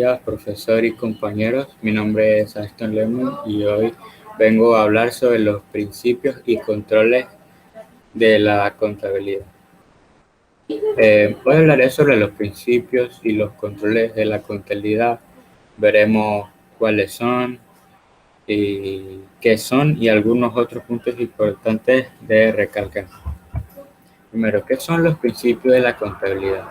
días, profesor y compañeros. Mi nombre es Aston Lemon y hoy vengo a hablar sobre los principios y controles de la contabilidad. Hoy hablaré sobre los principios y los controles de la contabilidad. Veremos cuáles son y qué son y algunos otros puntos importantes de recalcar. Primero, ¿qué son los principios de la contabilidad?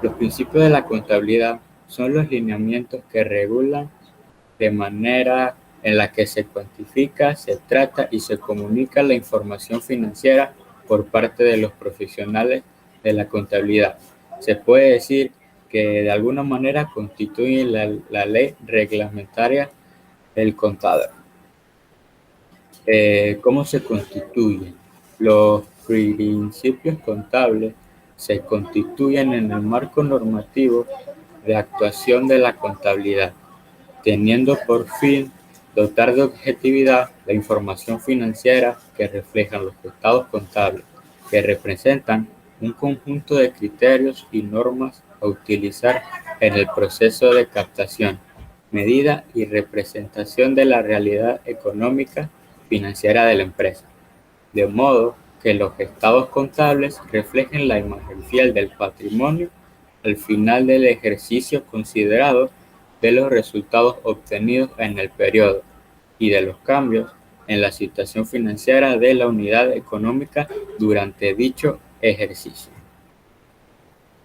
Los principios de la contabilidad son los lineamientos que regulan de manera en la que se cuantifica, se trata y se comunica la información financiera por parte de los profesionales de la contabilidad. Se puede decir que de alguna manera constituyen la ley reglamentaria del contador. ¿Cómo se constituyen? Los principios contables se constituyen en el marco normativo de actuación de la contabilidad, teniendo por fin dotar de objetividad la información financiera que reflejan los estados contables, que representan un conjunto de criterios y normas a utilizar en el proceso de captación, medida y representación de la realidad económica financiera de la empresa, de modo que los estados contables reflejen la imagen fiel del patrimonio al final del ejercicio considerado, de los resultados obtenidos en el periodo y de los cambios en la situación financiera de la unidad económica durante dicho ejercicio.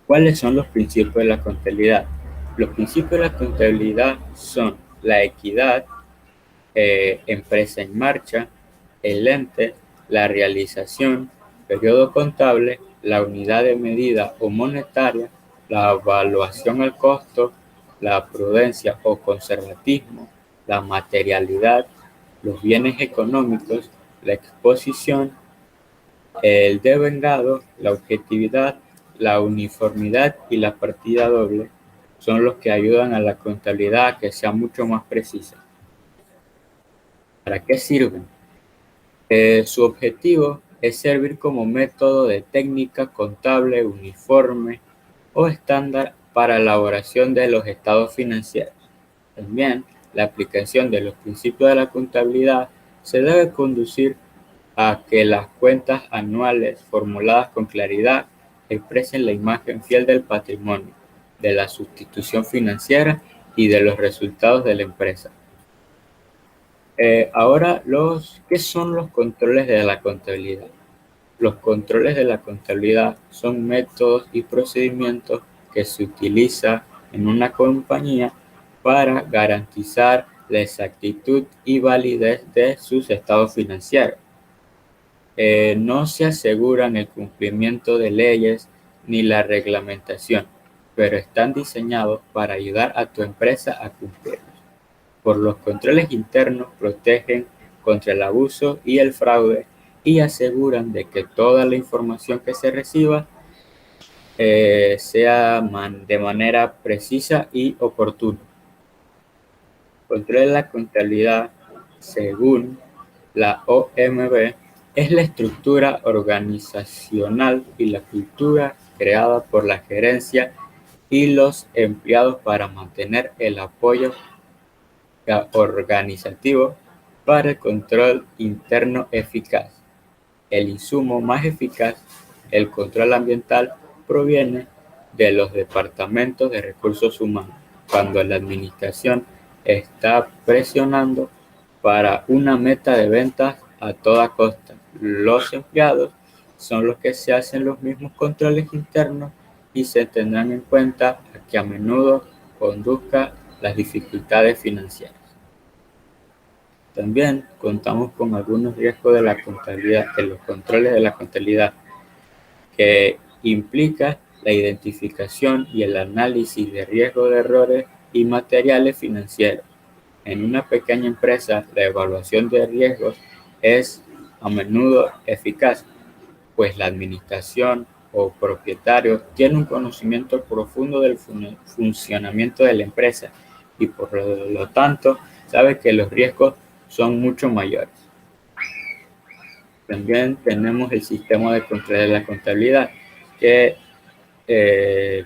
¿Cuáles son los principios de la contabilidad? Los principios de la contabilidad son la equidad, empresa en marcha, el ente, la realización, periodo contable, la unidad de medida o monetaria, la evaluación al costo, la prudencia o conservatismo, la materialidad, los bienes económicos, la exposición, el devengado, la objetividad, la uniformidad y la partida doble son los que ayudan a la contabilidad a que sea mucho más precisa. ¿Para qué sirven? Su objetivo es servir como método de técnica contable uniforme o estándar para elaboración de los estados financieros. También, la aplicación de los principios de la contabilidad se debe conducir a que las cuentas anuales formuladas con claridad expresen la imagen fiel del patrimonio, de la sustitución financiera y de los resultados de la empresa. Ahora, ¿qué son los controles de la contabilidad? Los controles de la contabilidad son métodos y procedimientos que se utilizan en una compañía para garantizar la exactitud y validez de sus estados financieros. No se aseguran el cumplimiento de leyes ni la reglamentación, pero están diseñados para ayudar a tu empresa a cumplirlos. Por los controles internos protegen contra el abuso y el fraude y aseguran de que toda la información que se reciba sea de manera precisa y oportuna. Control de la contabilidad, según la OMB, es la estructura organizacional y la cultura creada por la gerencia y los empleados para mantener el apoyo organizativo para el control interno eficaz. El insumo más eficaz, el control ambiental, proviene de los departamentos de recursos humanos, cuando la administración está presionando para una meta de ventas a toda costa. Los empleados son los que se hacen los mismos controles internos y se tendrán en cuenta que a menudo conduzca las dificultades financieras. También contamos con algunos riesgos de la contabilidad, de los controles de la contabilidad, que implica la identificación y el análisis de riesgo de errores y materiales financieros. En una pequeña empresa, la evaluación de riesgos es a menudo eficaz, pues la administración o propietario tiene un conocimiento profundo del funcionamiento de la empresa y por lo tanto sabe que los riesgos son mucho mayores. También tenemos el sistema de control de la contabilidad, que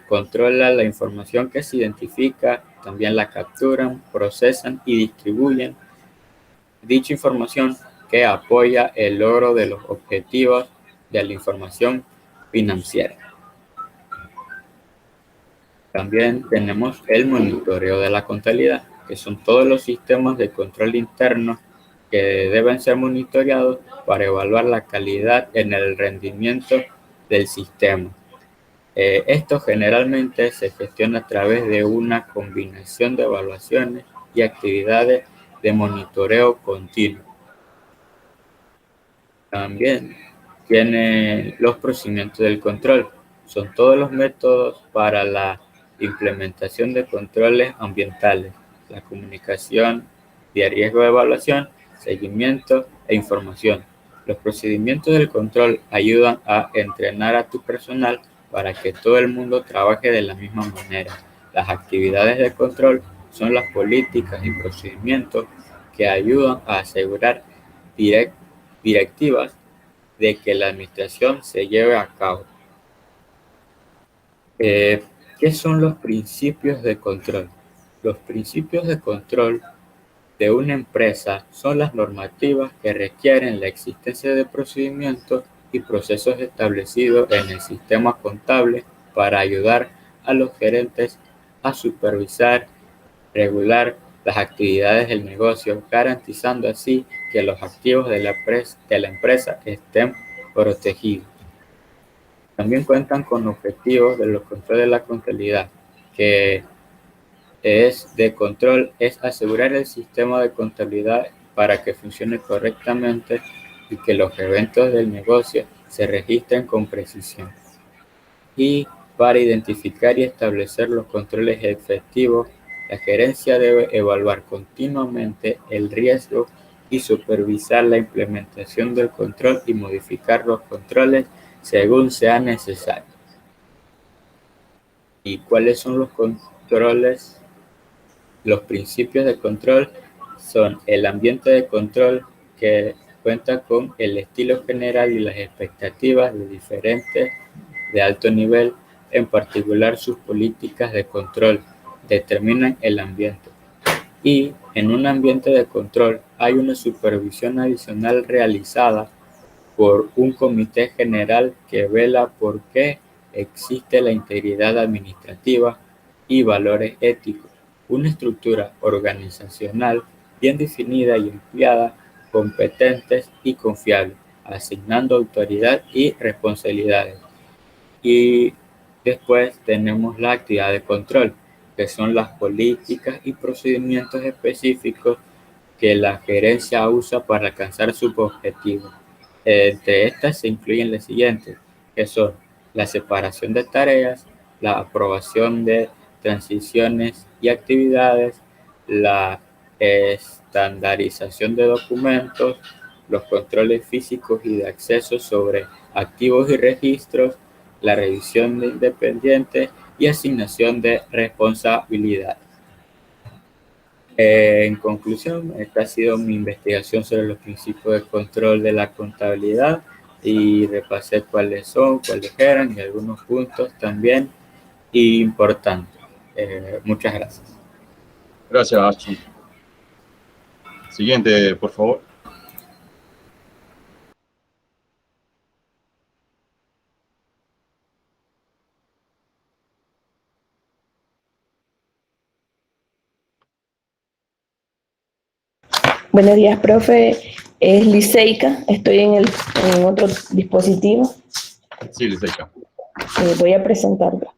controla la información que se identifica, también la capturan, procesan y distribuyen dicha información que apoya el logro de los objetivos de la información financiera. También tenemos el monitoreo de la contabilidad, que son todos los sistemas de control interno que deben ser monitoreados para evaluar la calidad en el rendimiento del sistema. Esto generalmente se gestiona a través de una combinación de evaluaciones y actividades de monitoreo continuo. También tiene los procedimientos del control. Son todos los métodos para la implementación de controles ambientales, la comunicación de riesgo de evaluación, seguimiento e información. Los procedimientos del control ayudan a entrenar a tu personal para que todo el mundo trabaje de la misma manera. Las actividades de control son las políticas y procedimientos que ayudan a asegurar directivas de que la administración se lleve a cabo. ¿Qué son los principios de control? Los principios de control de una empresa son las normativas que requieren la existencia de procedimientos y procesos establecidos en el sistema contable para ayudar a los gerentes a supervisar, regular las actividades del negocio, garantizando así que los activos de la empresa estén protegidos. También cuentan con objetivos de los controles de la contabilidad, que es asegurar el sistema de contabilidad para que funcione correctamente y que los eventos del negocio se registren con precisión. Y para identificar y establecer los controles efectivos, la gerencia debe evaluar continuamente el riesgo y supervisar la implementación del control y modificar los controles según sea necesario. ¿Y cuáles son los controles? Los principios de control son el ambiente de control, que cuenta con el estilo general y las expectativas de diferentes de alto nivel, en particular sus políticas de control, determinan el ambiente. Y en un ambiente de control hay una supervisión adicional realizada por un comité general que vela por que existe la integridad administrativa y valores éticos, una estructura organizacional bien definida y empleada, competentes y confiables, asignando autoridad y responsabilidades. Y después tenemos la actividad de control, que son las políticas y procedimientos específicos que la gerencia usa para alcanzar sus objetivos. Entre estas se incluyen las siguientes, que son la separación de tareas, la aprobación de transiciones y actividades, la estandarización de documentos, los controles físicos y de acceso sobre activos y registros, la revisión de independiente y asignación de responsabilidad. En conclusión, esta ha sido mi investigación sobre los principios de control de la contabilidad y repasé cuáles son, cuáles eran y algunos puntos también importantes. Muchas gracias. Gracias, Archie. Siguiente, por favor. Buenos días, profe. Es Liceika. Estoy en otro dispositivo. Sí, Liceika. Voy a presentarlo.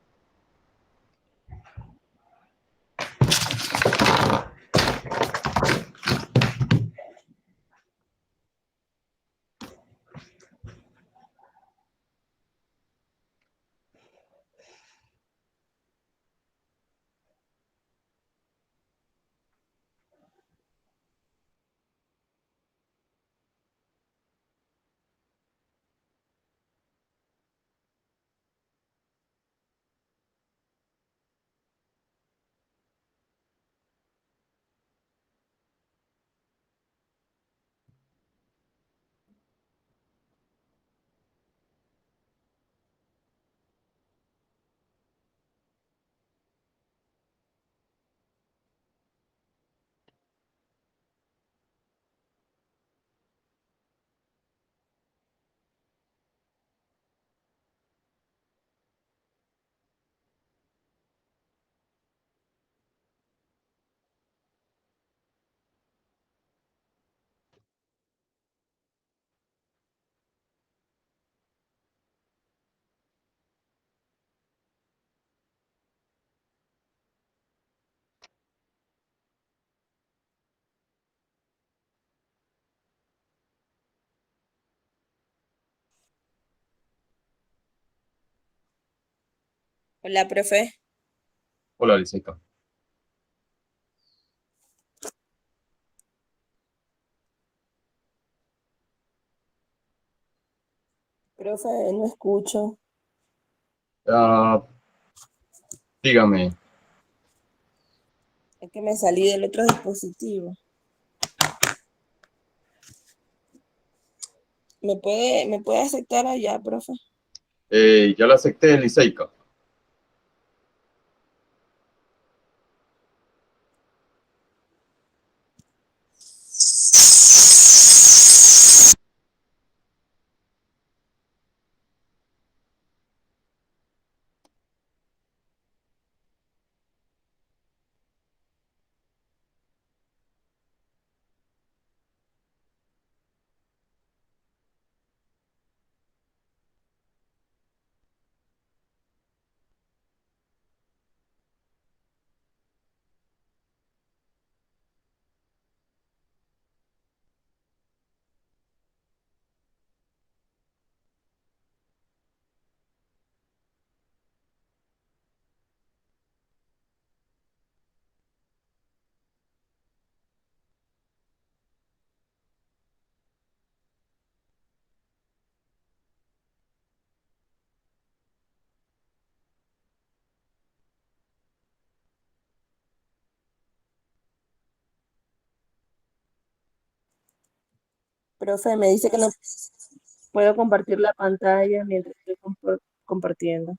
Hola, profe. Hola, Liceika. Profe, no escucho. Ah, dígame, Es que me salí del otro dispositivo. ¿Me puede aceptar allá, profe? ya la acepté, Liceika. Profe, me dice que no puedo compartir la pantalla mientras estoy compartiendo.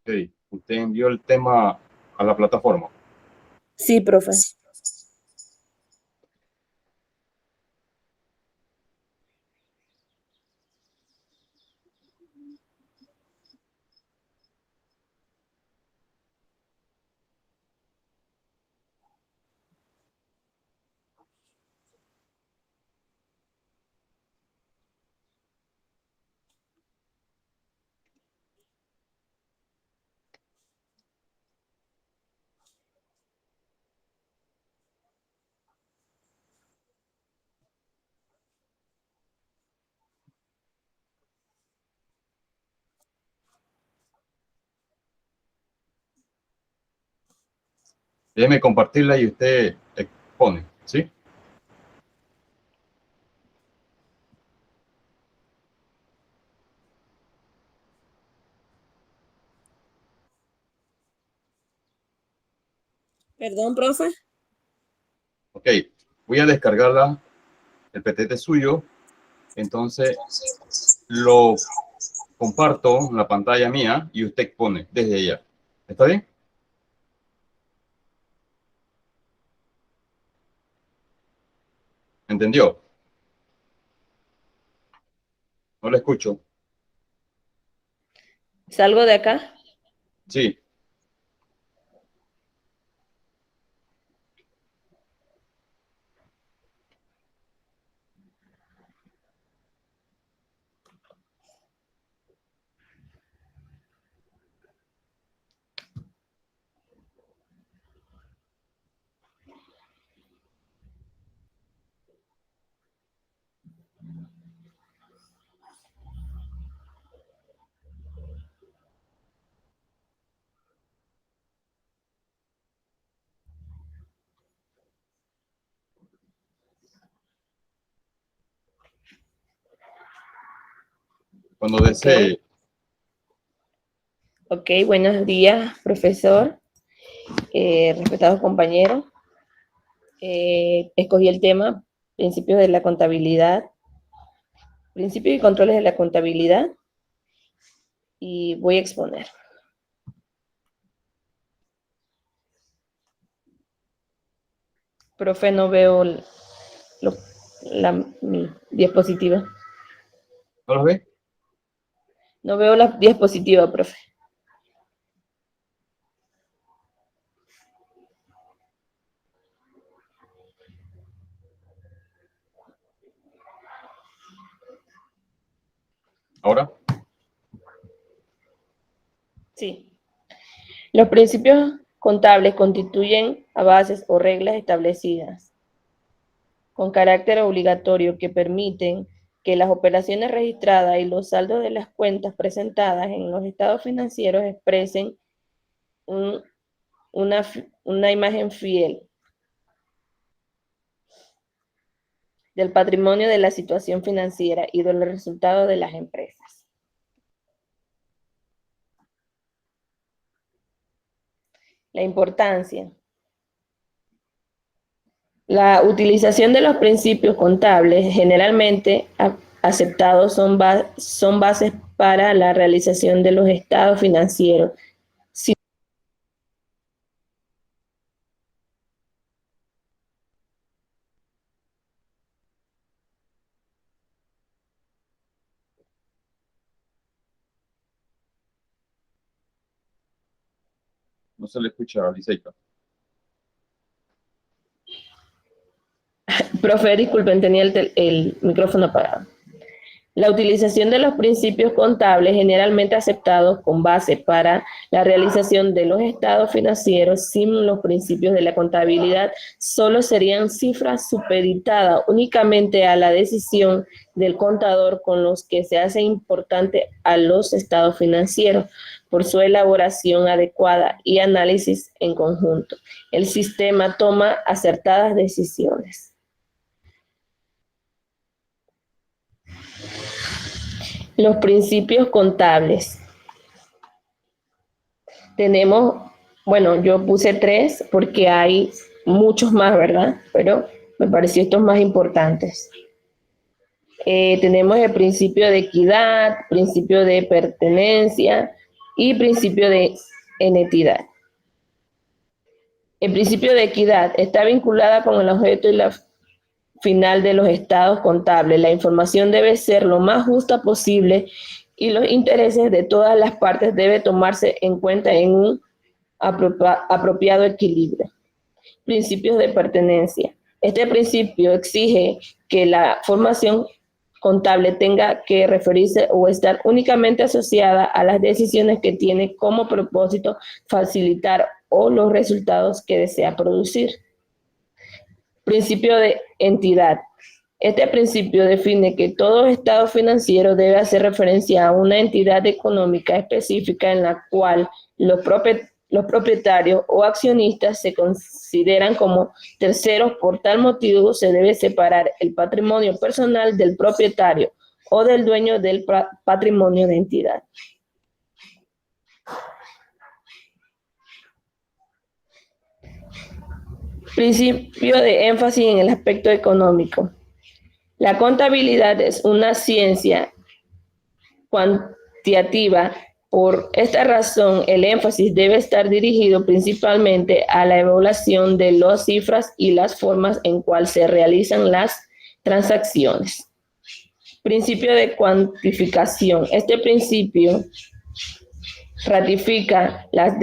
Ok, usted envió el tema a la plataforma. Sí, profe. Déjeme compartirla y usted expone, ¿sí? Perdón, profe. Ok, voy a descargarla, el PTT suyo, entonces lo comparto en la pantalla mía y usted expone desde ella. ¿Está bien? ¿Entendió? No le escucho. ¿Salgo de acá? Sí, cuando Ok. desee. Ok, buenos días, profesor. Respetados compañeros. Escogí el tema principios de la contabilidad, principios y controles de la contabilidad, y voy a exponer. Profe, no veo mi diapositiva. ¿No lo ve? No veo la diapositiva, profe. ¿Ahora? Sí. Los principios contables constituyen a bases o reglas establecidas con carácter obligatorio que permiten que las operaciones registradas y los saldos de las cuentas presentadas en los estados financieros expresen una imagen fiel del patrimonio, de la situación financiera y de los resultados de las empresas. La importancia. La utilización de los principios contables generalmente aceptados son bases para la realización de los estados financieros. No se le escucha a Liceika. Profe, disculpen, tenía el micrófono apagado. La utilización de los principios contables generalmente aceptados con base para la realización de los estados financieros sin los principios de la contabilidad solo serían cifras supeditadas únicamente a la decisión del contador con los que se hace importante a los estados financieros por su elaboración adecuada y análisis en conjunto. El sistema toma acertadas decisiones. Los principios contables. Tenemos, bueno, yo puse 3 porque hay muchos más, ¿verdad? Pero me pareció estos más importantes. Tenemos el principio de equidad, principio de pertenencia y principio de entidad. El principio de equidad está vinculada con el objeto y la final de los estados contables. La información debe ser lo más justa posible y los intereses de todas las partes deben tomarse en cuenta en un apropiado equilibrio. Principios de pertenencia. Este principio exige que la formación contable tenga que referirse o estar únicamente asociada a las decisiones que tiene como propósito facilitar o los resultados que desea producir. Principio de entidad. Este principio define que todo estado financiero debe hacer referencia a una entidad económica específica en la cual los propietarios o accionistas se consideran como terceros. Por tal motivo, se debe separar el patrimonio personal del propietario o del dueño del patrimonio de entidad. Principio de énfasis en el aspecto económico. La contabilidad es una ciencia cuantitativa. Por esta razón, el énfasis debe estar dirigido principalmente a la evaluación de las cifras y las formas en cuales se realizan las transacciones. Principio de cuantificación. Este principio ratifica las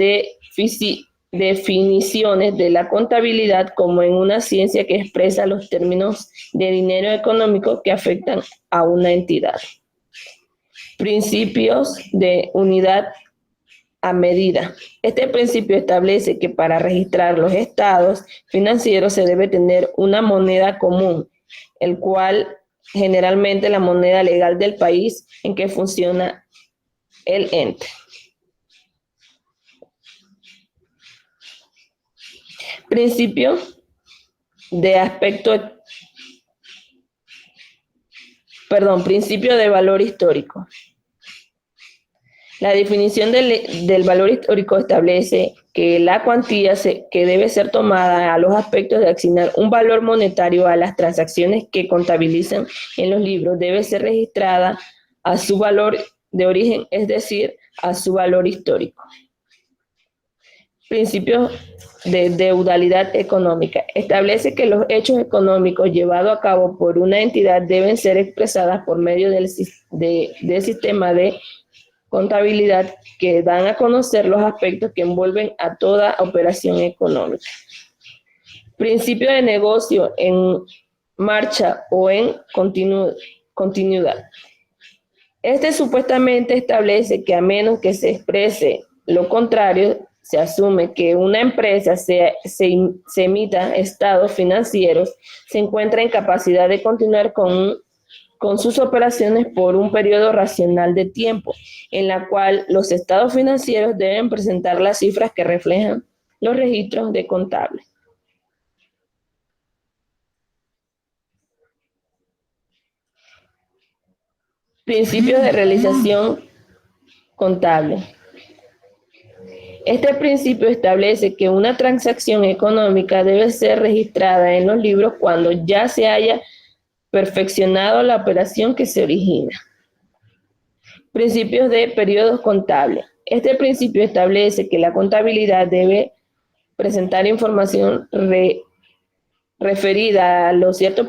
definiciones de la contabilidad como en una ciencia que expresa los términos de dinero económico que afectan a una entidad. Principios de unidad a medida. Este principio establece que para registrar los estados financieros se debe tener una moneda común, el cual generalmente la moneda legal del país en que funciona el ente. Principio de valor histórico. La definición del valor histórico establece que la cuantía que debe ser tomada a los aspectos de asignar un valor monetario a las transacciones que contabilizan en los libros debe ser registrada a su valor de origen, es decir, a su valor histórico. Principio de deudalidad económica. Establece que los hechos económicos llevados a cabo por una entidad deben ser expresadas por medio del sistema de contabilidad que dan a conocer los aspectos que envuelven a toda operación económica. Principio de negocio en marcha o en continuidad. Este supuestamente establece que a menos que se exprese lo contrario, se asume que una empresa se emita estados financieros, se encuentra en capacidad de continuar con un con sus operaciones por un periodo racional de tiempo, en la cual los estados financieros deben presentar las cifras que reflejan los registros de contable. Principios de realización contable. Este principio establece que una transacción económica debe ser registrada en los libros cuando ya se haya perfeccionado la operación que se origina. Principios de periodos contables. Este principio establece que la contabilidad debe presentar información referida a los ciertos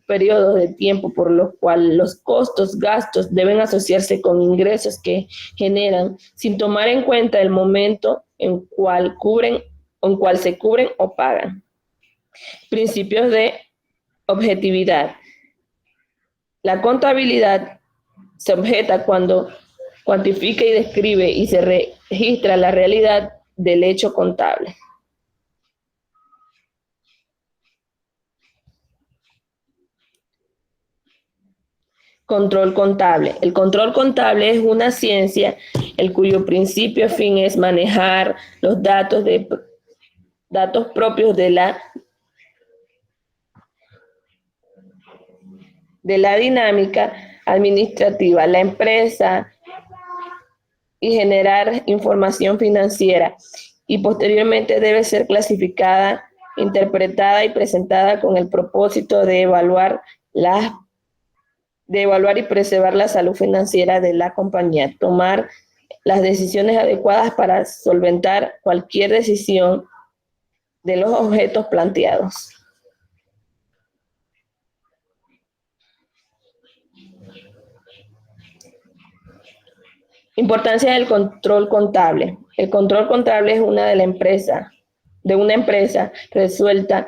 periodos de tiempo por los cuales los costos, gastos deben asociarse con ingresos que generan, sin tomar en cuenta el momento en cual se cubren o pagan. Principios de objetividad. La contabilidad se objeta cuando cuantifica y describe y se registra la realidad del hecho contable. Control contable. El control contable es una ciencia el cuyo principio fin es manejar los datos propios de la dinámica administrativa, la empresa, y generar información financiera, y posteriormente debe ser clasificada, interpretada y presentada con el propósito de evaluar y preservar la salud financiera de la compañía, tomar las decisiones adecuadas para solventar cualquier decisión de los objetos planteados. Importancia del control contable. El control contable es una empresa resuelta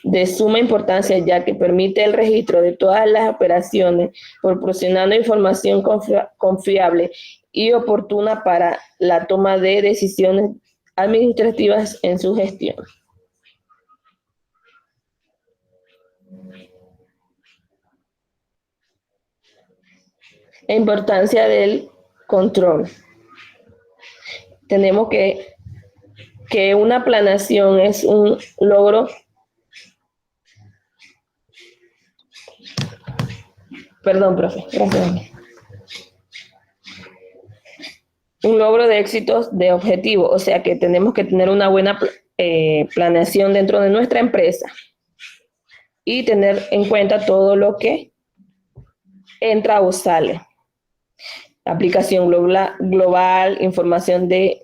de suma importancia, ya que permite el registro de todas las operaciones, proporcionando información confiable y oportuna para la toma de decisiones administrativas en su gestión. La importancia del control. Tenemos que una planeación es un logro, perdón, profe, gracias. Un logro de éxitos de objetivo, o sea que tenemos que tener una buena planeación dentro de nuestra empresa y tener en cuenta todo lo que entra o sale. Aplicación global, información de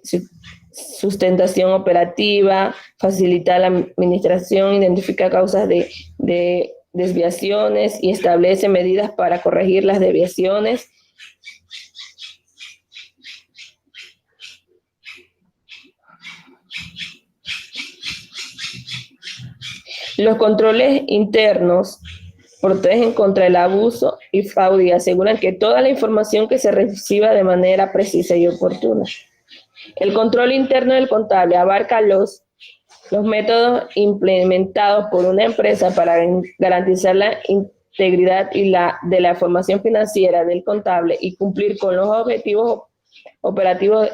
sustentación operativa, facilita la administración, identifica causas de desviaciones y establece medidas para corregir las desviaciones. Los controles internos protegen contra el abuso y fraude y aseguran que toda la información que se reciba de manera precisa y oportuna. El control interno del contable abarca los métodos implementados por una empresa para garantizar la integridad de la información financiera del contable y cumplir con los objetivos operativos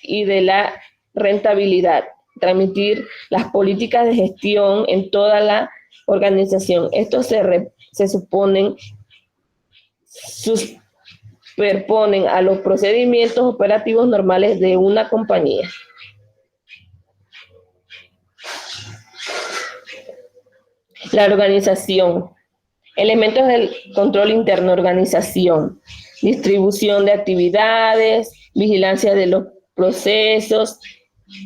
y de la rentabilidad. Transmitir las políticas de gestión en toda la organización. Estos se superponen a los procedimientos operativos normales de una compañía. La organización. Elementos del control interno: organización, distribución de actividades, vigilancia de los procesos,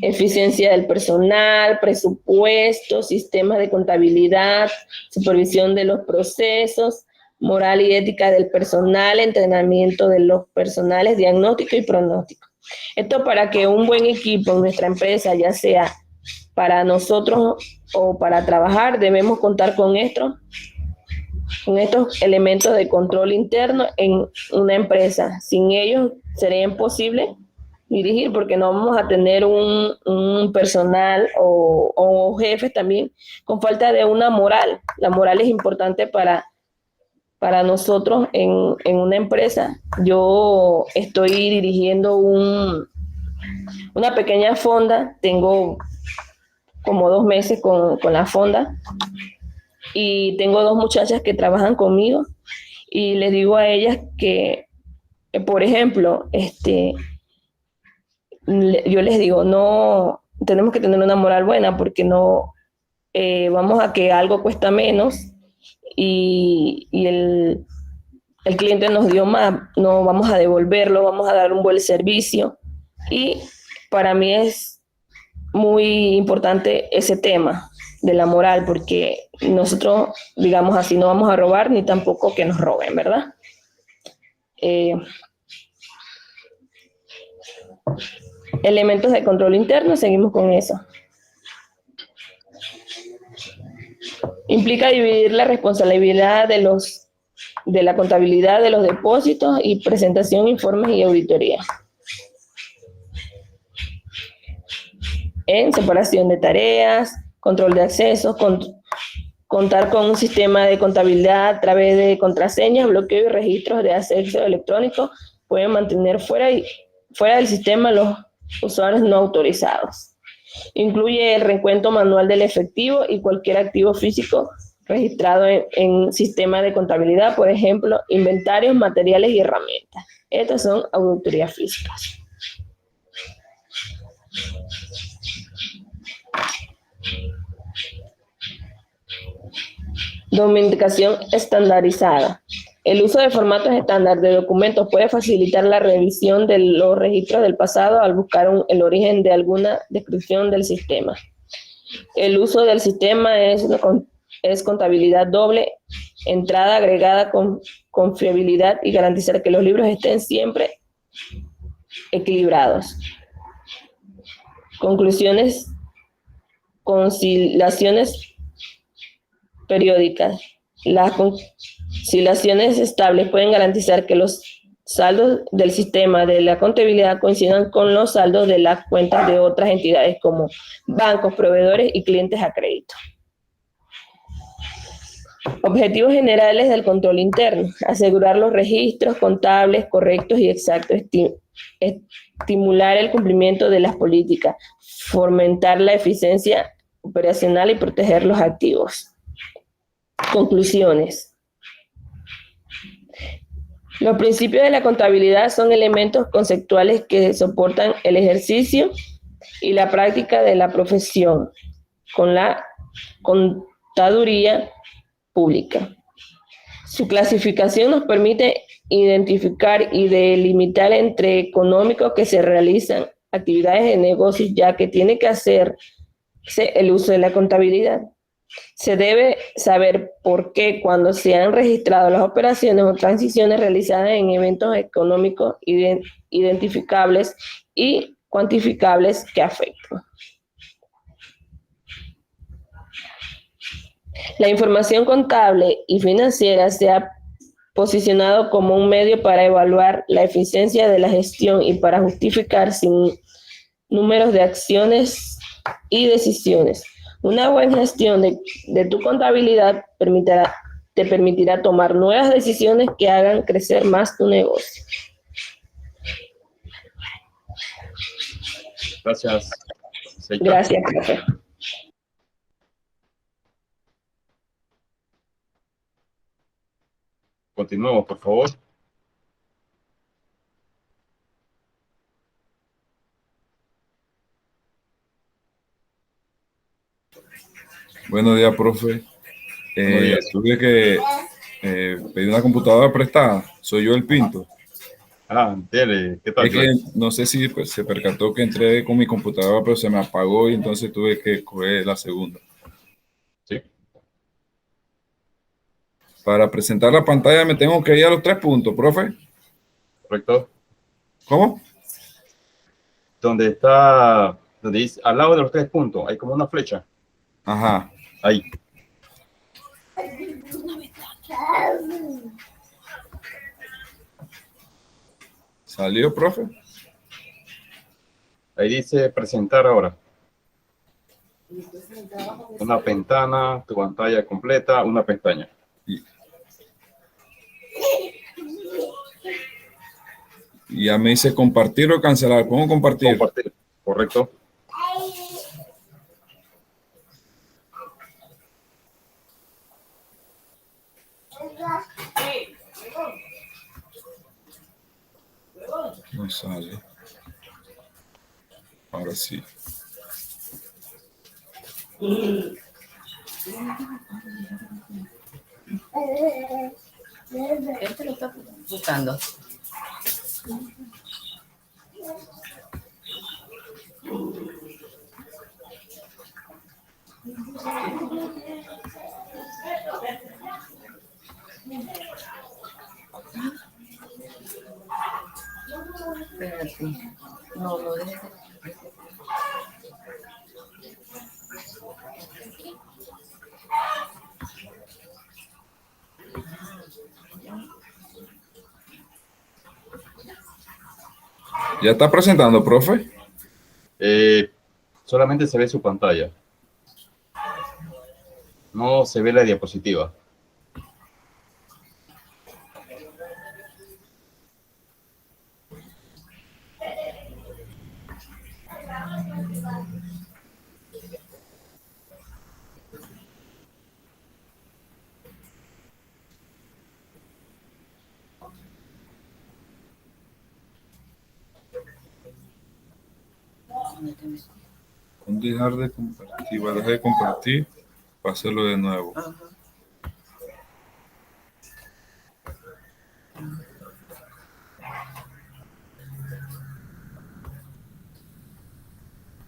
eficiencia del personal, presupuesto, sistemas de contabilidad, supervisión de los procesos, moral y ética del personal, entrenamiento de los personales, diagnóstico y pronóstico. Esto para que un buen equipo en nuestra empresa, ya sea para nosotros o para trabajar, debemos contar con estos elementos de control interno en una empresa. Sin ellos sería imposible dirigir, porque no vamos a tener un personal o jefes también con falta de una moral. La moral es importante para para nosotros en una empresa. Yo estoy dirigiendo una pequeña fonda, tengo como 2 meses con la fonda y tengo 2 muchachas que trabajan conmigo y les digo a ellas que, por ejemplo, yo les digo, no, tenemos que tener una moral buena porque no vamos a que algo cuesta menos y el cliente nos dio más, no vamos a devolverlo, vamos a dar un buen servicio. Y para mí es muy importante ese tema de la moral, porque nosotros, digamos así, no vamos a robar ni tampoco que nos roben, ¿verdad? Elementos de control interno, seguimos con eso. Implica dividir la responsabilidad de la contabilidad de los depósitos y presentación, informes y auditoría. En separación de tareas, control de accesos, contar con un sistema de contabilidad a través de contraseñas, bloqueo y registros de acceso electrónico, pueden mantener fuera del sistema los usuarios no autorizados. Incluye el recuento manual del efectivo y cualquier activo físico registrado en sistema de contabilidad, por ejemplo, inventarios, materiales y herramientas. Estas son auditorías físicas. Documentación estandarizada. El uso de formatos estándar de documentos puede facilitar la revisión de los registros del pasado al buscar el origen de alguna descripción del sistema. El uso del sistema es contabilidad doble, entrada agregada con confiabilidad y garantizar que los libros estén siempre equilibrados. Conclusiones, conciliaciones periódicas. Las conciliaciones estables pueden garantizar que los saldos del sistema de la contabilidad coincidan con los saldos de las cuentas de otras entidades como bancos, proveedores y clientes a crédito. Objetivos generales del control interno: asegurar los registros contables correctos y exactos, estimular el cumplimiento de las políticas, fomentar la eficiencia operacional y proteger los activos. Conclusiones. Los principios de la contabilidad son elementos conceptuales que soportan el ejercicio y la práctica de la profesión con la contaduría pública. Su clasificación nos permite identificar y delimitar entre económicos que se realizan actividades de negocios, ya que tiene que hacerse el uso de la contabilidad. Se debe saber por qué cuando se han registrado las operaciones o transiciones realizadas en eventos económicos identificables y cuantificables que afectan. La información contable y financiera se ha posicionado como un medio para evaluar la eficiencia de la gestión y para justificar sin números de acciones y decisiones. Una buena gestión de tu contabilidad te permitirá tomar nuevas decisiones que hagan crecer más tu negocio. Gracias. Gracias, profe. Continuemos, por favor. Buenos días, profe. Buenos días. Tuve que pedir una computadora prestada. Soy yo el Pinto. Dele, ¿qué tal? Es que no sé si pues, se percató que entré con mi computadora, pero se me apagó y entonces tuve que coger la segunda. Sí. Para presentar la pantalla me tengo que ir a los 3 puntos, profe. Correcto. ¿Cómo? Donde está, donde dice, al lado de los 3 puntos, hay como una flecha. Ajá. Ahí. ¿Salió, profe? Ahí dice presentar ahora. Una ventana, tu pantalla completa, una pestaña. Ya me dice compartir o cancelar. ¿Cómo compartir? Compartir. Correcto. No sale. Ahora sí. Este lo está buscando. Espérate. No, no dejes de... ¿Ya está presentando, profe? Solamente se ve su pantalla. No se ve la diapositiva. Con dejar de compartir. Va a dejar de compartir. Va a hacerlo de nuevo. Ajá.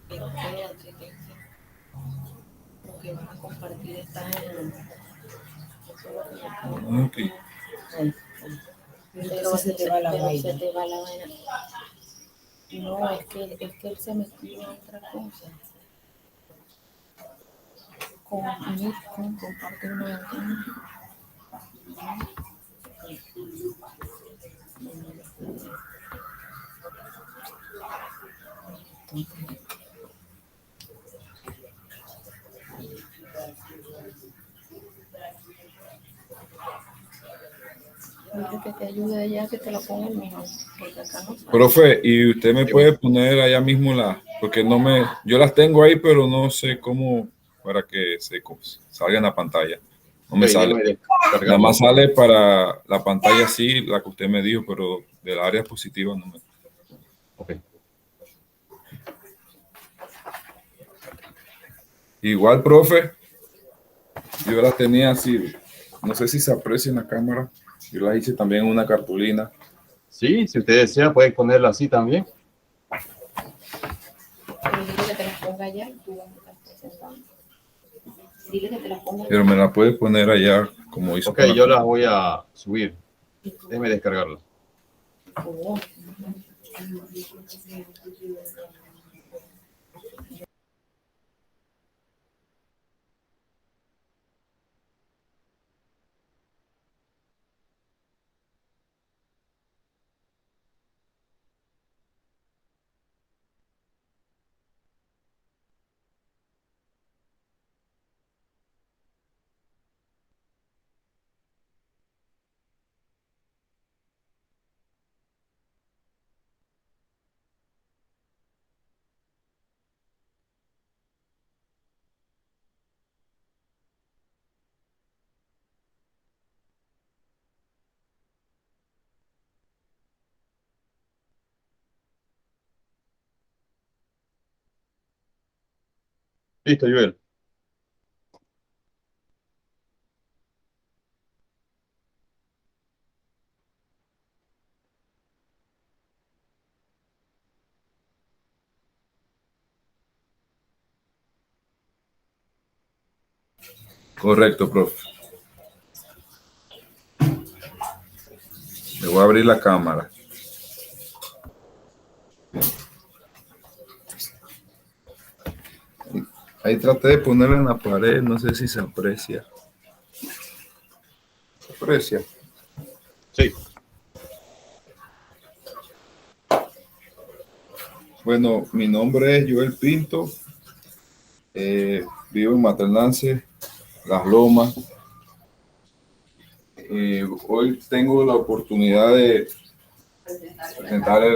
Espérate, lo que vas a compartir está en... Ok. Ahí. Pero se te va la vaina. No, es que él se metió en otra cosa. Con compartir una ventana. Dile que te ayude allá, que te la ponga el mismo, porque acá no sale. Profe, y usted me puede poner allá mismo porque no me, yo las tengo ahí, pero no sé cómo para que salga en la pantalla. No me Ok, sale. déjame Nada descargarlo. más sale para la pantalla sí, la que usted me dijo, pero del área positiva no me. Ok. Igual, profe, yo las tenía así, no sé si se aprecia en la cámara. Yo las hice también en una cartulina. Sí, si usted desea, puede ponerla así también. Pero dile que te la ponga allá y tú vas a estar presentando. Dile que te la ponga allá. Pero me la puede poner allá, como hizo. Ok, yo las voy a subir. Déjeme descargarla. Oh. Listo, Joel. Correcto, profe. Le voy a abrir la cámara. Ahí traté de ponerla en la pared, no sé si se aprecia. ¿Se aprecia? Sí. Bueno, mi nombre es Joel Pinto. Vivo en Maternance, Las Lomas. Hoy tengo la oportunidad de presentarle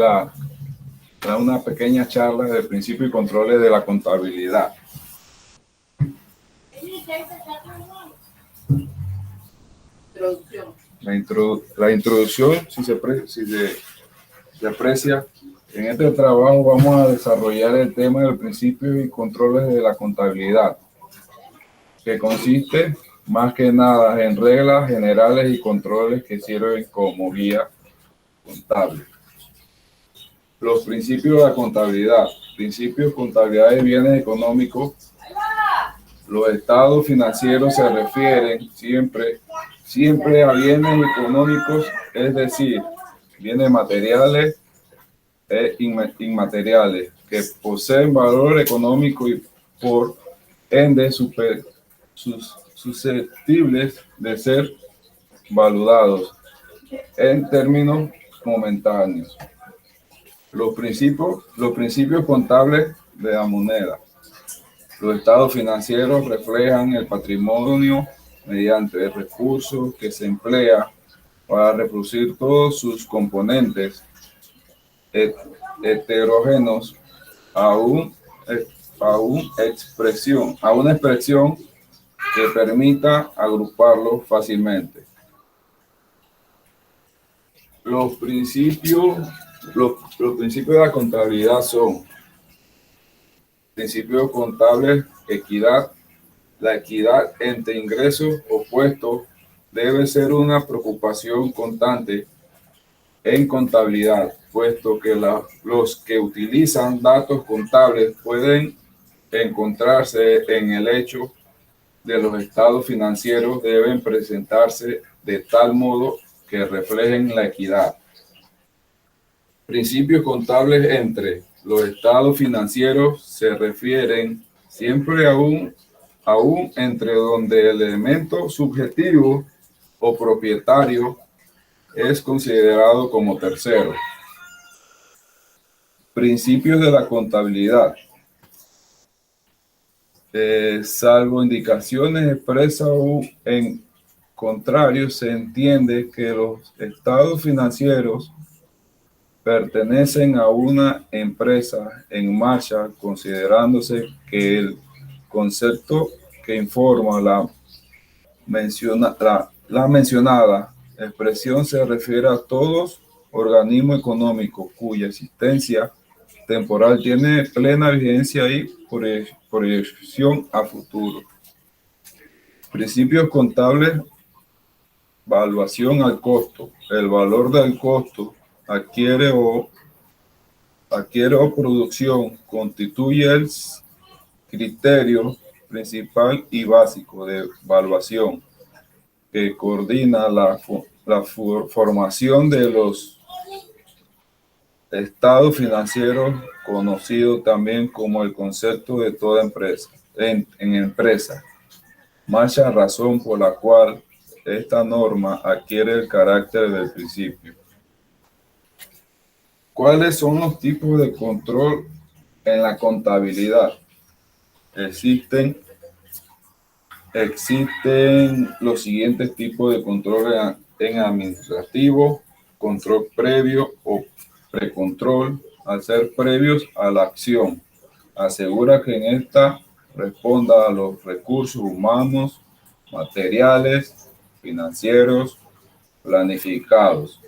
una pequeña charla de principios y controles de la contabilidad. La introducción, si se aprecia, en este trabajo vamos a desarrollar el tema del principio y controles de la contabilidad, que consiste más que nada en reglas generales y controles que sirven como guía contable. Los principios de la contabilidad. Principios de contabilidad de bienes económicos. Los estados financieros se refieren siempre a bienes económicos, es decir, bienes materiales e inmateriales que poseen valor económico y por ende susceptibles de ser valorados en términos momentáneos. Los principios contables de la moneda. Los estados financieros reflejan el patrimonio mediante el recurso que se emplea para reproducir todos sus componentes heterógenos a una expresión que permita agruparlo fácilmente. Los principios de la contabilidad son principios contables, equidad. La equidad entre ingresos opuestos debe ser una preocupación constante en contabilidad, puesto que los que utilizan datos contables pueden encontrarse en el hecho de los estados financieros deben presentarse de tal modo que reflejen la equidad. Principios contables entre los estados financieros se refieren siempre aún entre donde el elemento subjetivo o propietario es considerado como tercero. Principios de la contabilidad. Salvo indicaciones expresas o en contrario, se entiende que los estados financieros pertenecen a una empresa en marcha, considerándose que el concepto que informa la mencionada expresión se refiere a todos organismos económicos cuya existencia temporal tiene plena vigencia y proyección a futuro. Principios contables, valuación al costo. El valor del costo adquiere o producción constituye el criterio principal y básico de evaluación que coordina la formación de los estados financieros, conocido también como el concepto de toda empresa. En empresa, marcha razón por la cual esta norma adquiere el carácter del principio. ¿Cuáles son los tipos de control en la contabilidad? Existen los siguientes tipos de control en administrativo: control previo o precontrol, al ser previos a la acción. Asegura que en esta responda a los recursos humanos, materiales, financieros, planificados.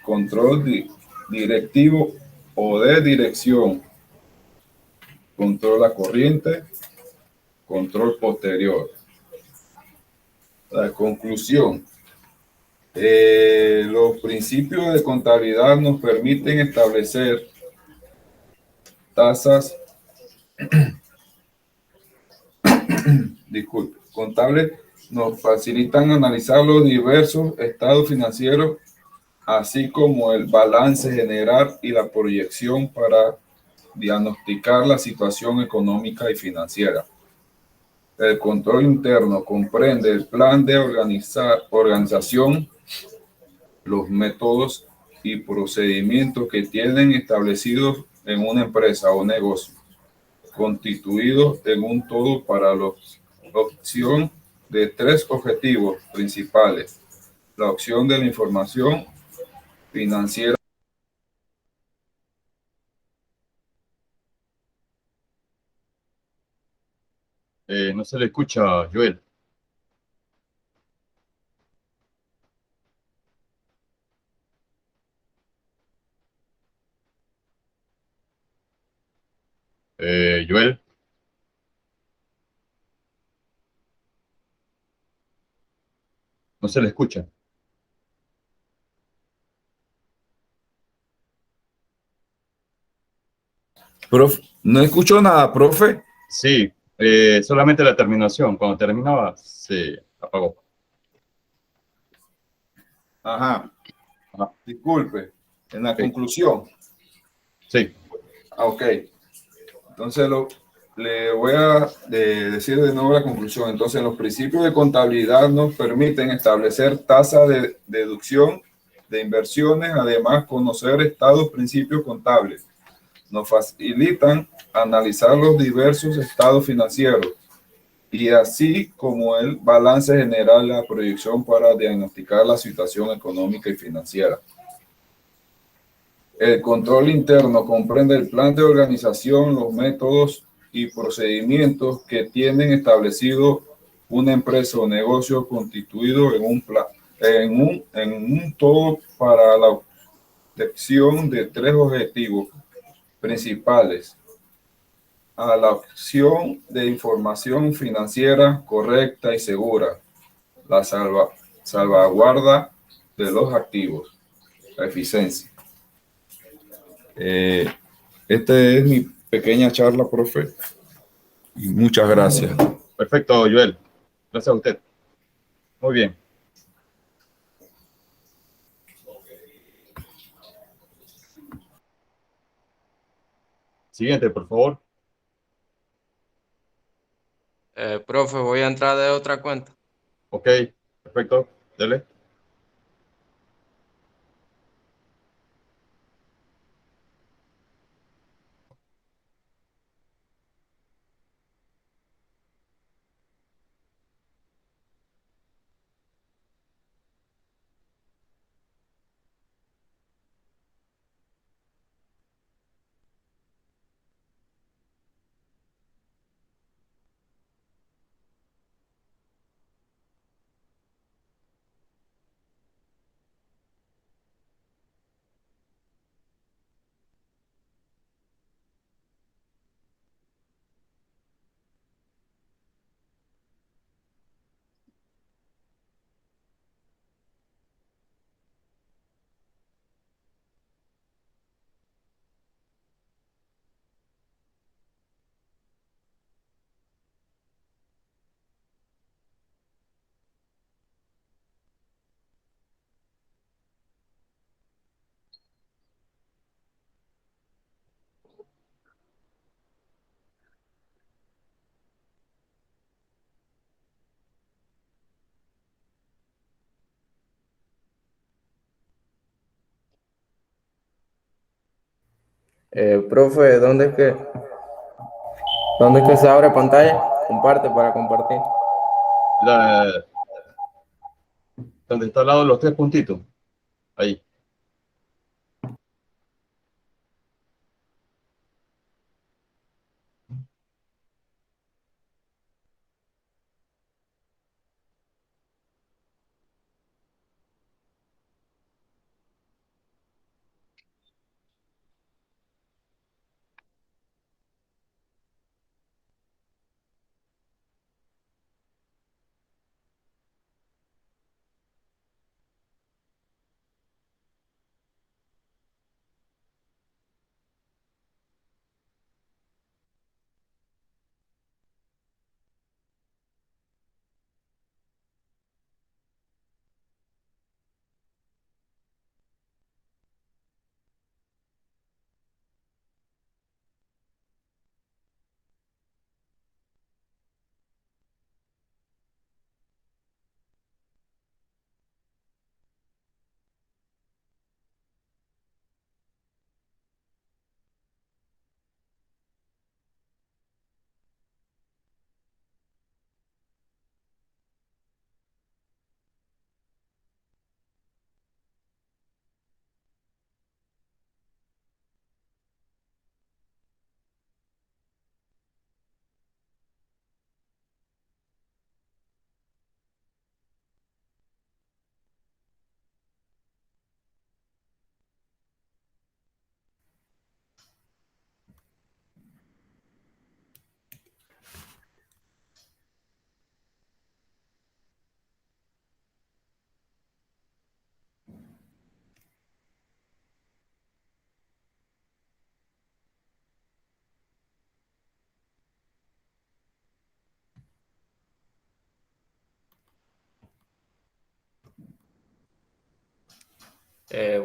Control directivo o de dirección. Control a corriente, control posterior. La conclusión. Los principios de contabilidad nos permiten establecer tasas contables, nos facilitan analizar los diversos estados financieros, así como el balance general y la proyección para diagnosticar la situación económica y financiera. El control interno comprende el plan de organización, los métodos y procedimientos que tienen establecidos en una empresa o negocio, constituidos en un todo para la opción de tres objetivos principales: la opción de la información, financiera. No se le escucha, Joel. Joel. No se le escucha. Profe, no escucho nada, profe. Sí, solamente la terminación. Cuando terminaba, se apagó. Ajá, Ajá. disculpe, en la Sí. conclusión. Sí. Ok, entonces le voy a decir de nuevo la conclusión. Entonces, los principios de contabilidad nos permiten establecer tasas de deducción de inversiones, además conocer estados principios contables. Nos facilitan analizar los diversos estados financieros y así como el balance general, la proyección para diagnosticar la situación económica y financiera. El control interno comprende el plan de organización, los métodos y procedimientos que tienen establecido una empresa o negocio constituido en un plan, en un todo para la obtención de tres objetivos principales: a la opción de información financiera correcta y segura, la salvaguarda de los activos, la eficiencia. Esta es mi pequeña charla, profe, y muchas gracias. Perfecto, Joel. Gracias a usted. Muy bien. Siguiente, por favor. Profe, voy a entrar de otra cuenta. Ok, perfecto. Dele. Profe, dónde es que se abre pantalla? Comparte para compartir. Donde está al lado de los tres puntitos. Ahí.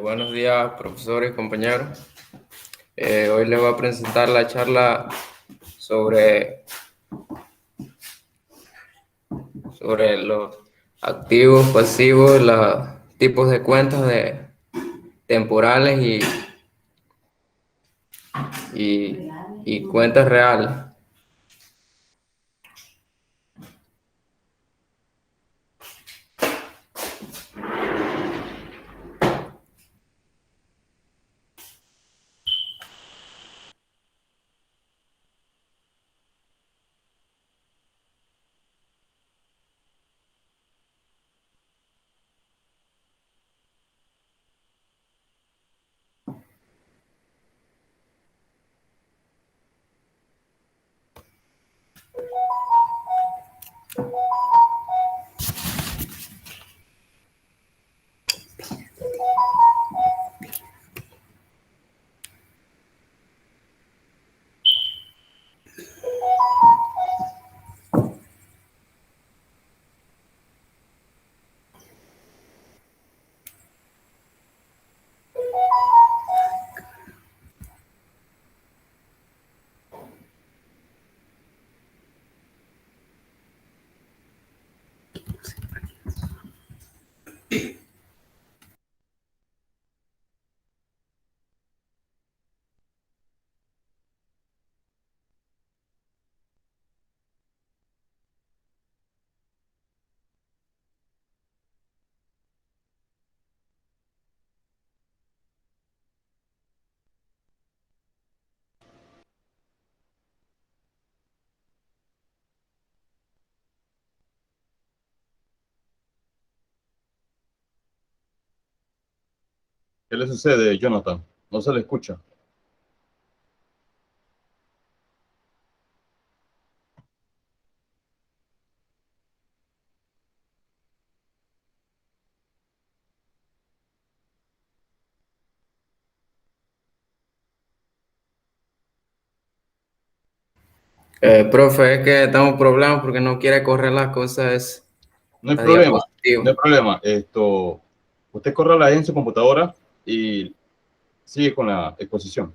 Buenos días, profesores y compañeros. Hoy les voy a presentar la charla sobre, sobre los activos, pasivos, los tipos de cuentas temporales y cuentas reales. ¿Qué le sucede, Jonathan? No se le escucha. Profe, es que tengo problemas porque no quiere correr las cosas, No hay la problema, no hay diapositiva. problema. Usted corre ahí en su computadora y sigue con la exposición.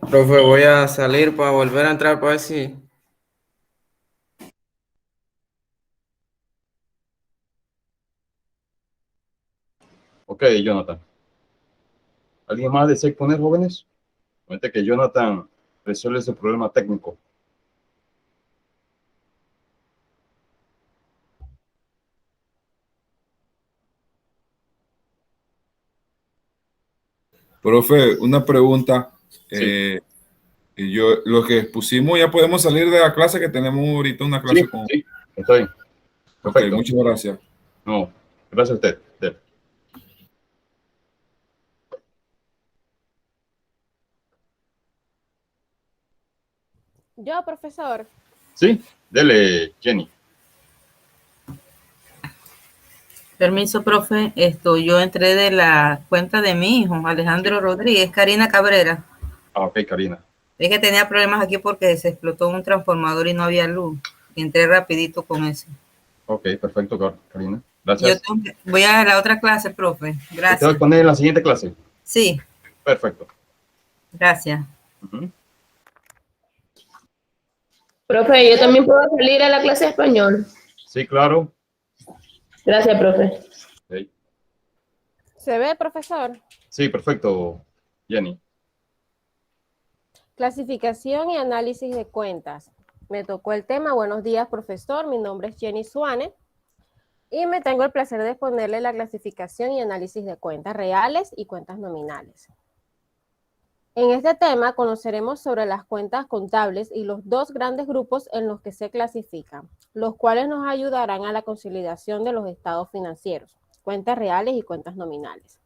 Profe, voy a salir para volver a entrar para ver si... Ok, Jonathan. ¿Alguien más desea exponer, jóvenes? Cuente que Jonathan resuelve ese problema técnico. Profe, una pregunta. Sí, Los que expusimos, ya podemos salir de la clase, que tenemos ahorita una sí, clase con... sí. Está bien. Ok, Perfecto. muchas gracias. No, gracias a usted. Yo, profesor. Sí, dele, Jenny. Permiso, profe. Yo entré de la cuenta de mi hijo, Alejandro Rodríguez, Karina Cabrera. Ah, ok, Karina. Es que tenía problemas aquí porque se explotó un transformador y no había luz. Y entré rapidito con eso. Ok, perfecto, Karina. Yo Gracias. voy a la otra clase, profe. ¿Usted va a Gracias. exponer en la siguiente clase? Sí, Perfecto. gracias. Ujú. Profe, yo también puedo salir a la clase de español. Sí, claro. Gracias, profe. Ok. ¿Se ve, profesor? Sí, perfecto, Jenny. Clasificación y análisis de cuentas. Me tocó el tema. Buenos días, profesor. Mi nombre es Jenny Suane y me tengo el placer de exponerle la clasificación y análisis de cuentas reales y cuentas nominales. En este tema conoceremos sobre las cuentas contables y los dos grandes grupos en los que se clasifican, los cuales nos ayudarán a la consolidación de los estados financieros, cuentas reales y cuentas nominales.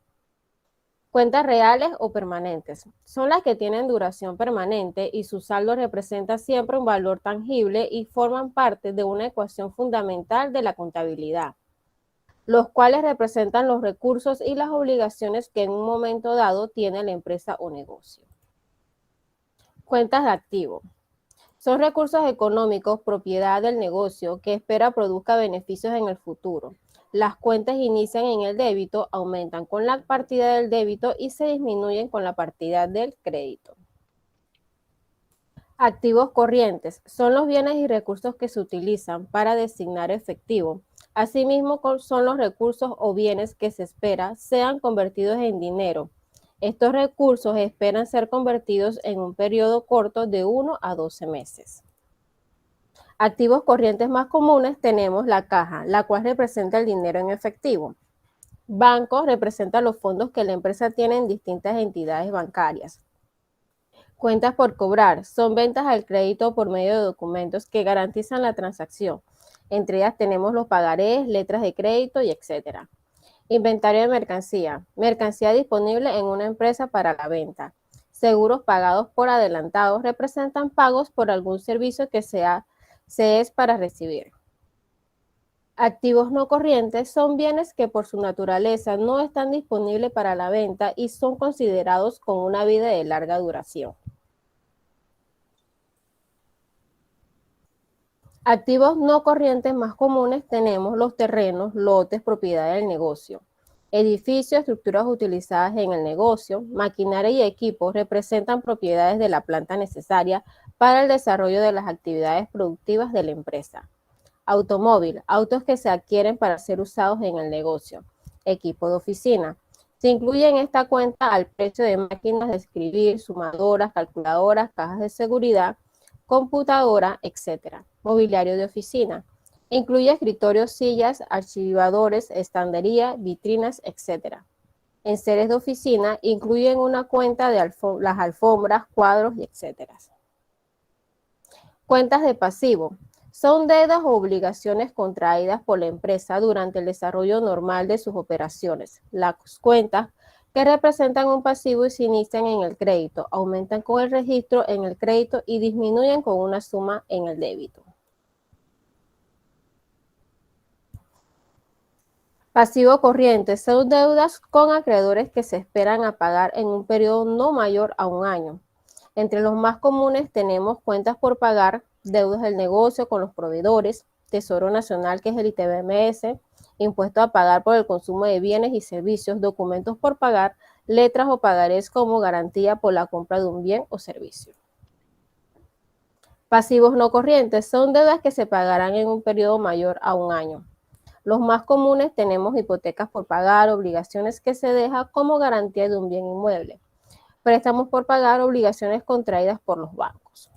Cuentas reales o permanentes son las que tienen duración permanente y su saldo representa siempre un valor tangible y forman parte de una ecuación fundamental de la contabilidad, los cuales representan los recursos y las obligaciones que en un momento dado tiene la empresa o negocio. Cuentas de activo. Son recursos económicos propiedad del negocio que espera produzca beneficios en el futuro. Las cuentas inician en el débito, aumentan con la partida del débito y se disminuyen con la partida del crédito. Activos corrientes son los bienes y recursos que se utilizan para designar efectivo. Asimismo, son los recursos o bienes que se espera sean convertidos en dinero. Estos recursos esperan ser convertidos en un periodo corto de 1 a 12 meses. Activos corrientes más comunes tenemos la caja, la cual representa el dinero en efectivo. Bancos representan los fondos que la empresa tiene en distintas entidades bancarias. Cuentas por cobrar son ventas al crédito por medio de documentos que garantizan la transacción. Entre ellas tenemos los pagarés, letras de crédito y etc. Inventario de mercancía. Mercancía disponible en una empresa para la venta. Seguros pagados por adelantados representan pagos por algún servicio que se es para recibir. Activos no corrientes son bienes que por su naturaleza no están disponibles para la venta y son considerados con una vida de larga duración. Activos no corrientes más comunes tenemos los terrenos, lotes, propiedad del negocio. Edificios, estructuras utilizadas en el negocio, maquinaria y equipos representan propiedades de la planta necesaria para el desarrollo de las actividades productivas de la empresa. Automóvil, autos que se adquieren para ser usados en el negocio. Equipo de oficina. Se incluye en esta cuenta al precio de máquinas de escribir, sumadoras, calculadoras, cajas de seguridad, computadora, etc. Mobiliario de oficina. Incluye escritorios, sillas, archivadores, estantería, vitrinas, etc. Enseres de oficina incluyen una cuenta de las alfombras, cuadros, etc. Cuentas de pasivo. Son deudas o obligaciones contraídas por la empresa durante el desarrollo normal de sus operaciones. Las cuentas que representan un pasivo y se inician en el crédito, aumentan con el registro en el crédito y disminuyen con una suma en el débito. Pasivo corriente son deudas con acreedores que se esperan a pagar en un periodo no mayor a un año. Entre los más comunes tenemos cuentas por pagar, deudas del negocio con los proveedores, Tesoro Nacional, que es el ITBMS, impuesto a pagar por el consumo de bienes y servicios, documentos por pagar, letras o pagarés como garantía por la compra de un bien o servicio. Pasivos no corrientes son deudas que se pagarán en un periodo mayor a un año. Los más comunes tenemos hipotecas por pagar, obligaciones que se dejan como garantía de un bien inmueble, préstamos por pagar, obligaciones contraídas por los bancos.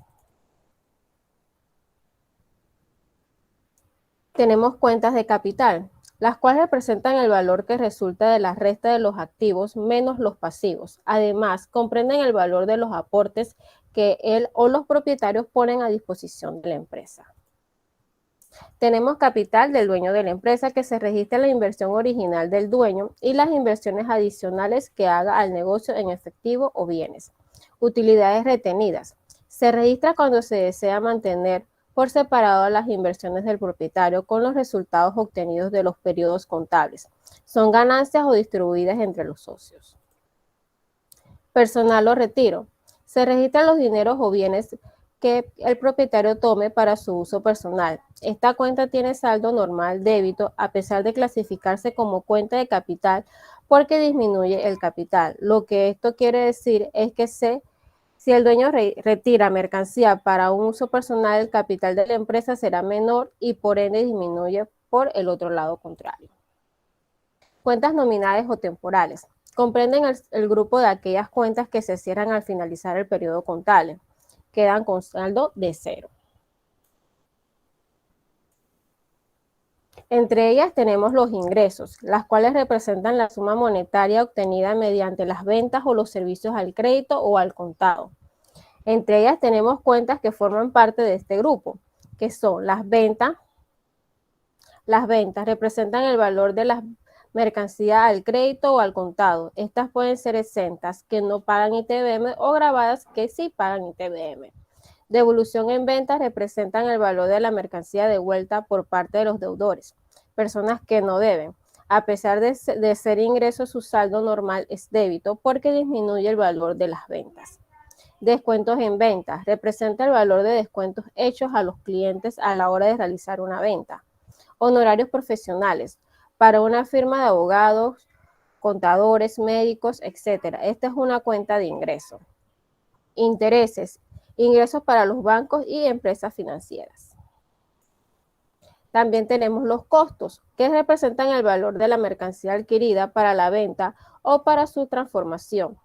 Tenemos cuentas de capital, las cuales representan el valor que resulta de la resta de los activos menos los pasivos. Además, comprenden el valor de los aportes que él o los propietarios ponen a disposición de la empresa. Tenemos capital del dueño de la empresa, que se registra la inversión original del dueño y las inversiones adicionales que haga al negocio en efectivo o bienes. Utilidades retenidas. Se registra cuando se desea mantener por separado las inversiones del propietario con los resultados obtenidos de los periodos contables. Son ganancias o distribuidas entre los socios. Personal o retiro. Se registran los dineros o bienes que el propietario tome para su uso personal. Esta cuenta tiene saldo normal débito a pesar de clasificarse como cuenta de capital porque disminuye el capital. Lo que esto quiere decir es que si el dueño retira mercancía para un uso personal, el capital de la empresa será menor y por ende disminuye por el otro lado contrario. Cuentas nominales o temporales. Comprenden el grupo de aquellas cuentas que se cierran al finalizar el periodo contable. Quedan con saldo de 0. Entre ellas tenemos los ingresos, las cuales representan la suma monetaria obtenida mediante las ventas o los servicios al crédito o al contado. Entre ellas tenemos cuentas que forman parte de este grupo, que son las ventas. Las ventas representan el valor de las mercancías al crédito o al contado. Estas pueden ser exentas, que no pagan ITBM, o grabadas, que sí pagan ITBM. Devolución en ventas representan el valor de la mercancía devuelta por parte de los deudores, personas que no deben. A pesar de ser ingreso, su saldo normal es débito porque disminuye el valor de las ventas. Descuentos en ventas representa el valor de descuentos hechos a los clientes a la hora de realizar una venta. Honorarios profesionales para una firma de abogados, contadores, médicos, etc. Esta es una cuenta de ingreso. Intereses, ingresos para los bancos y empresas financieras. También tenemos los costos, que representan el valor de la mercancía adquirida para la venta o para su transformación.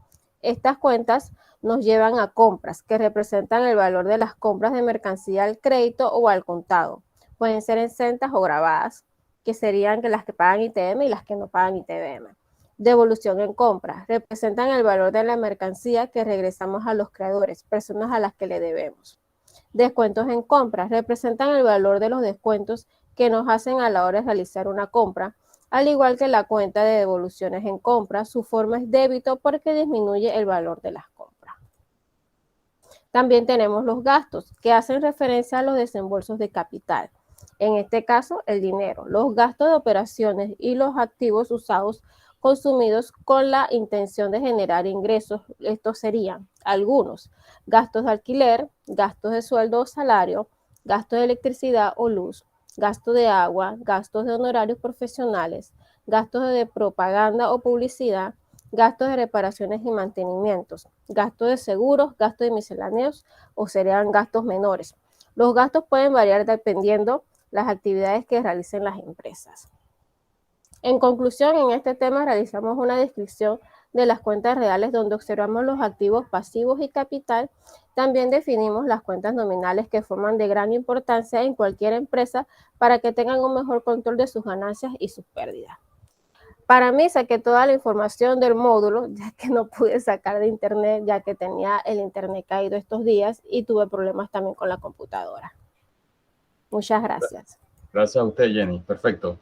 Estas cuentas nos llevan a compras, que representan el valor de las compras de mercancía al crédito o al contado. Pueden ser exentas o grabadas, que serían las que pagan ITBM y las que no pagan ITBM. Devolución en compras representan el valor de la mercancía que regresamos a los creadores, personas a las que le debemos. Descuentos en compras representan el valor de los descuentos que nos hacen a la hora de realizar una compra. Al igual que la cuenta de devoluciones en compras, su forma es débito porque disminuye el valor de las compras. También tenemos los gastos, que hacen referencia a los desembolsos de capital. En este caso, el dinero, los gastos de operaciones y los activos usados consumidos con la intención de generar ingresos. Estos serían algunos: gastos de alquiler, gastos de sueldo o salario, gastos de electricidad o luz, gastos de agua, gastos de honorarios profesionales, gastos de propaganda o publicidad, gastos de reparaciones y mantenimientos, gastos de seguros, gastos de misceláneos o serían gastos menores. Los gastos pueden variar dependiendo las actividades que realicen las empresas. En conclusión, en este tema realizamos una descripción de las cuentas reales donde observamos los activos pasivos y capital. También definimos las cuentas nominales que forman de gran importancia en cualquier empresa para que tengan un mejor control de sus ganancias y sus pérdidas. Para mí saqué toda la información del módulo, ya que no pude sacar de internet, ya que tenía el internet caído estos días y tuve problemas también con la computadora. Muchas gracias. Gracias a usted, Jenny. Perfecto.